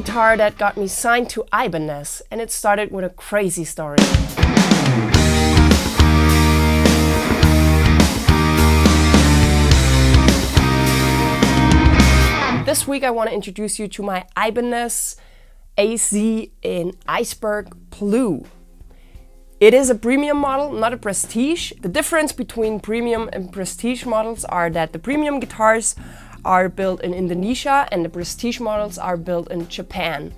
guitar that got me signed to Ibanez, and it started with a crazy story. This week I want to introduce you to my Ibanez AZ in Iceberg Blue. It is a premium model, not a prestige. The difference between premium and prestige models are that the premium guitars are built in Indonesia and the prestige models are built in Japan.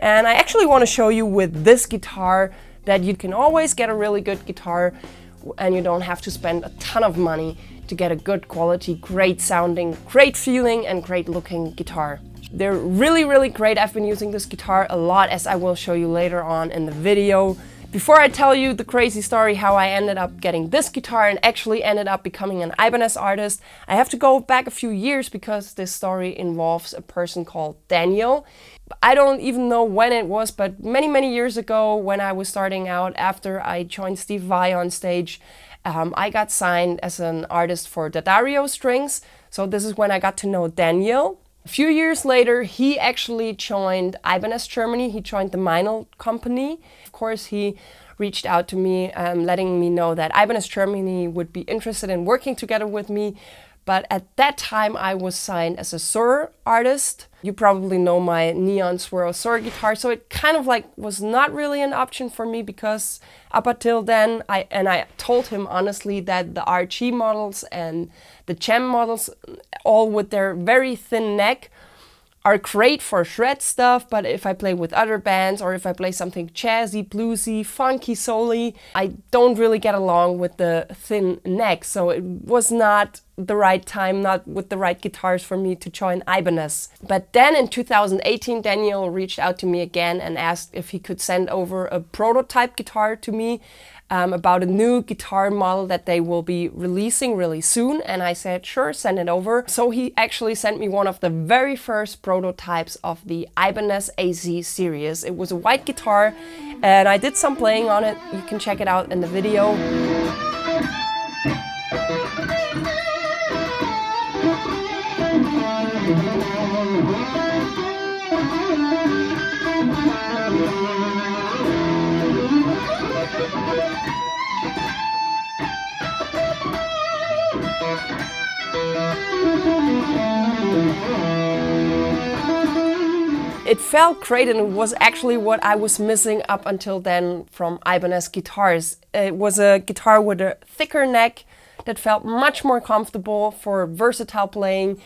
And I actually want to show you with this guitar that you can always get a really good guitar and you don't have to spend a ton of money to get a good quality, great sounding, great feeling and great looking guitar. They're really, really great. I've been using this guitar a lot, as I will show you later on in the video. Before I tell you the crazy story how I ended up getting this guitar and actually ended up becoming an Ibanez artist, I have to go back a few years because this story involves a person called Daniel. I don't even know when it was, but many years ago when I was starting out after I joined Steve Vai on stage, I got signed as an artist for DiMarzio strings. So this is when I got to know Daniel. A few years later, he actually joined Ibanez Germany. He joined the modle company. Of course, he reached out to me, letting me know that Ibanez Germany would be interested in working together with me. But at that time, I was signed as a Sur artist. You probably know my Neon Swirl Sur guitar, so it kind of like was not really an option for me because up until then, I told him honestly that the RG models and the Gem models, all with their very thin neck, are great for shred stuff, but if I play with other bands or if I play something jazzy, bluesy, funky, soul-y, I don't really get along with the thin neck. So it was not the right time, not with the right guitars for me to join Ibanez. But then in 2018, Daniel reached out to me again and asked if he could send over a prototype guitar to me about a new guitar model that they will be releasing really soon. And I said, sure, send it over. So he actually sent me one of the very first prototypes of the Ibanez AZ series. It was a white guitar and I did some playing on it. You can check it out in the video. It felt great and it was actually what I was missing up until then from Ibanez guitars. It was a guitar with a thicker neck that felt much more comfortable for versatile playing,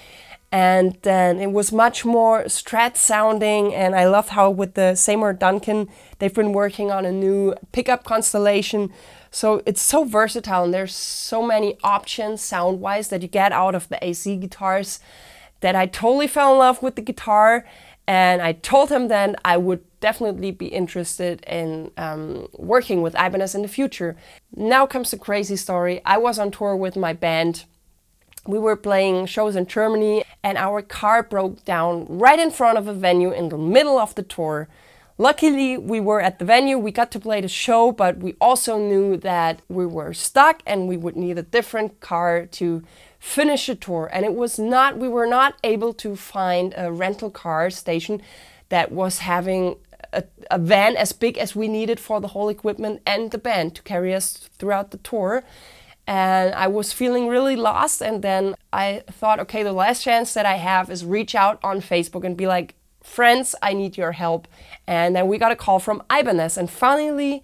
and then it was much more Strat sounding, and I love how with the Seymour Duncan they've been working on a new pickup constellation. So it's so versatile and there's so many options sound-wise that you get out of the AC guitars that I totally fell in love with the guitar. And I told him then I would definitely be interested in working with Ibanez in the future. Now comes the crazy story. I was on tour with my band. We were playing shows in Germany and our car broke down right in front of a venue in the middle of the tour. Luckily, we were at the venue, we got to play the show, but we also knew that we were stuck and we would need a different car to finish the tour. And we were not able to find a rental car station that was having a van as big as we needed for the whole equipment and the band to carry us throughout the tour. And I was feeling really lost, and then I thought, okay, the last chance that I have is reach out on Facebook and be like, friends, I need your help. And then we got a call from Ibanez, and finally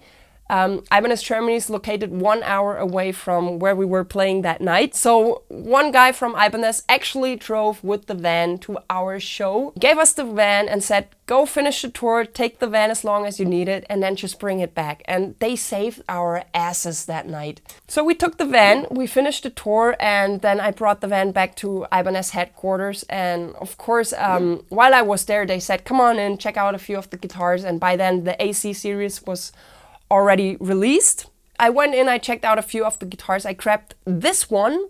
Ibanez Germany is located 1 hour away from where we were playing that night. So one guy from Ibanez actually drove with the van to our show, gave us the van and said, go finish the tour, take the van as long as you need it, and then just bring it back. And they saved our asses that night. So we took the van, we finished the tour, and then I brought the van back to Ibanez headquarters. And of course, while I was there, they said, come on in, check out a few of the guitars. And by then the AC series was already released. I went in, I checked out a few of the guitars. I grabbed this one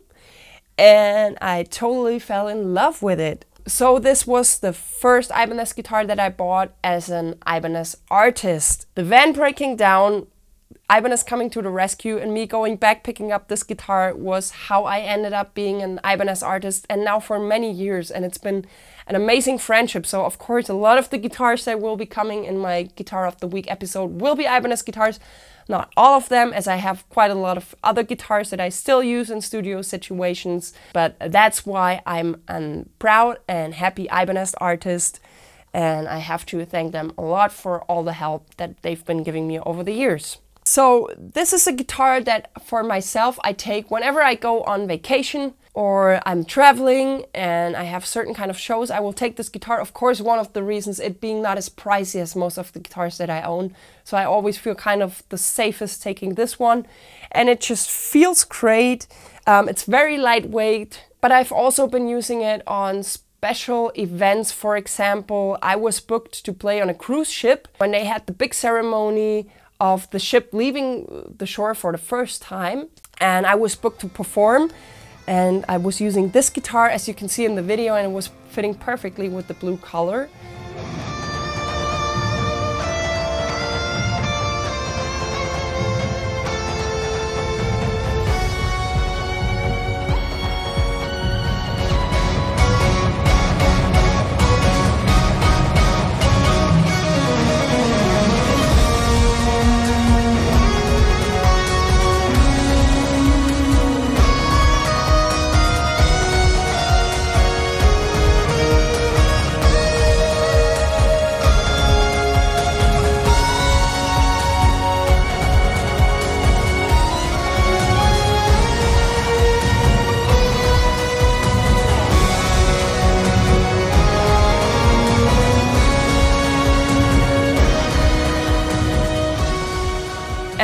and I totally fell in love with it. So this was the first Ibanez guitar that I bought as an Ibanez artist. The van breaking down Ibanez coming to the rescue and me going back picking up this guitar was how I ended up being an Ibanez artist, and now for many years, and it's been an amazing friendship. So of course a lot of the guitars that will be coming in my Guitar of the Week episode will be Ibanez guitars. Not all of them, as I have quite a lot of other guitars that I still use in studio situations, but that's why I'm a proud and happy Ibanez artist, and I have to thank them a lot for all the help that they've been giving me over the years. So this is a guitar that for myself I take whenever I go on vacation or I'm traveling and I have certain kind of shows. I will take this guitar. Of course, one of the reasons it being not as pricey as most of the guitars that I own. So I always feel kind of the safest taking this one, and it just feels great. It's very lightweight, but I've also been using it on special events. For example, I was booked to play on a cruise ship when they had the big ceremony of the ship leaving the shore for the first time, and I was booked to perform, and I was using this guitar as you can see in the video, and it was fitting perfectly with the blue color.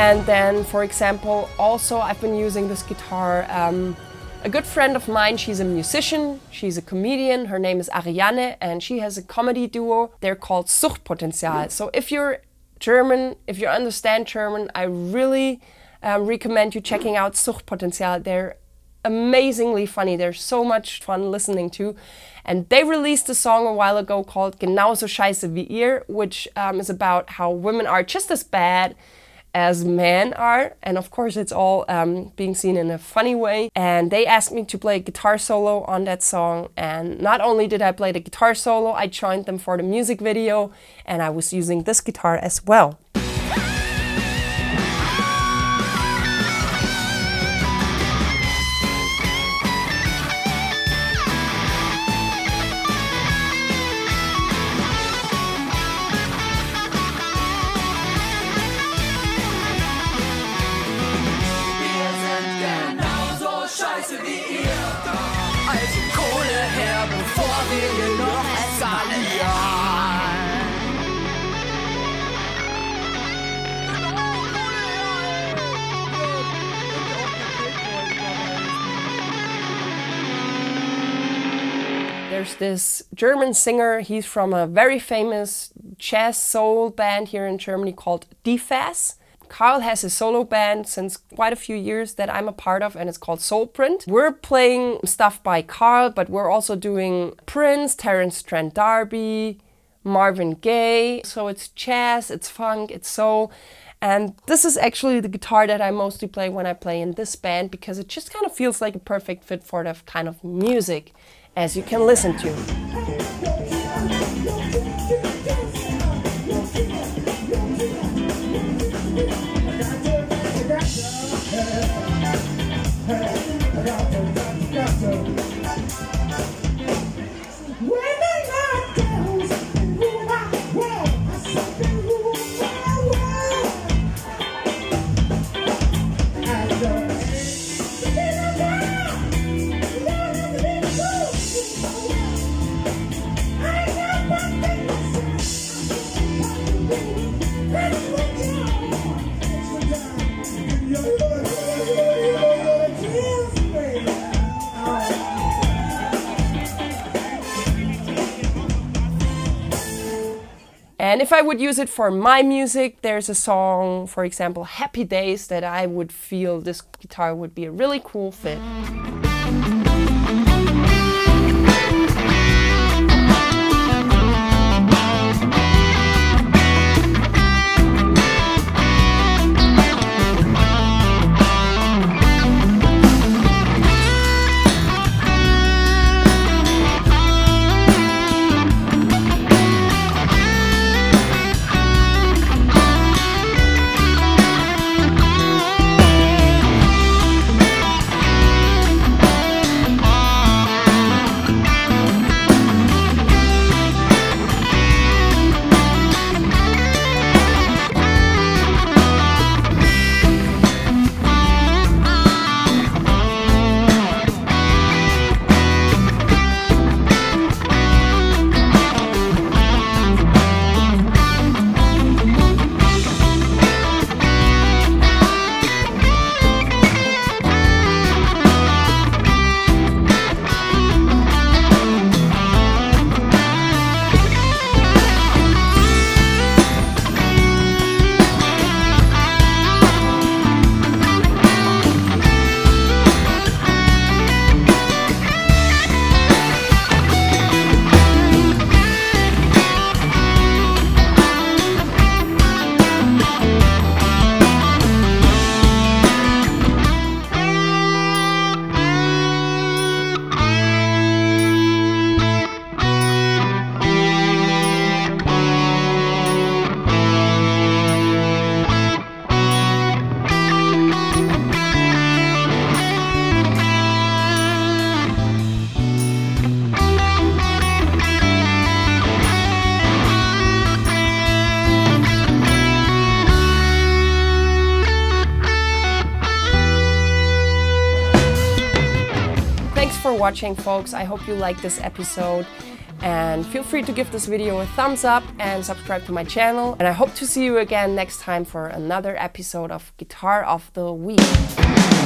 And then, for example, also I've been using this guitar. A good friend of mine, she's a musician, she's a comedian, her name is Ariane, and she has a comedy duo. They're called Suchtpotenzial. So if you're German, if you understand German, I really recommend you checking out Suchtpotenzial. They're amazingly funny. They're so much fun listening to. And they released a song a while ago called Genauso scheiße wie ihr, which is about how women are just as bad as men are, and of course it's all being seen in a funny way. And they asked me to play a guitar solo on that song, and not only did I play the guitar solo, I joined them for the music video, and I was using this guitar as well. There's this German singer, he's from a very famous jazz soul band here in Germany called DiMarzio. Karl has a solo band since quite a few years that I'm a part of, and it's called Soulprint. We're playing stuff by Karl, but we're also doing Prince, Terence Trent D'Arby, Marvin Gaye. So it's jazz, it's funk, it's soul. And this is actually the guitar that I mostly play when I play in this band, because it just kind of feels like a perfect fit for the kind of music as you can listen to. And if I would use it for my music, there's a song, for example, Happy Days, that I would feel this guitar would be a really cool fit. watching, folks. I hope you liked this episode. And feel free to give this video a thumbs up and subscribe to my channel. And I hope to see you again next time for another episode of Guitar of the Week.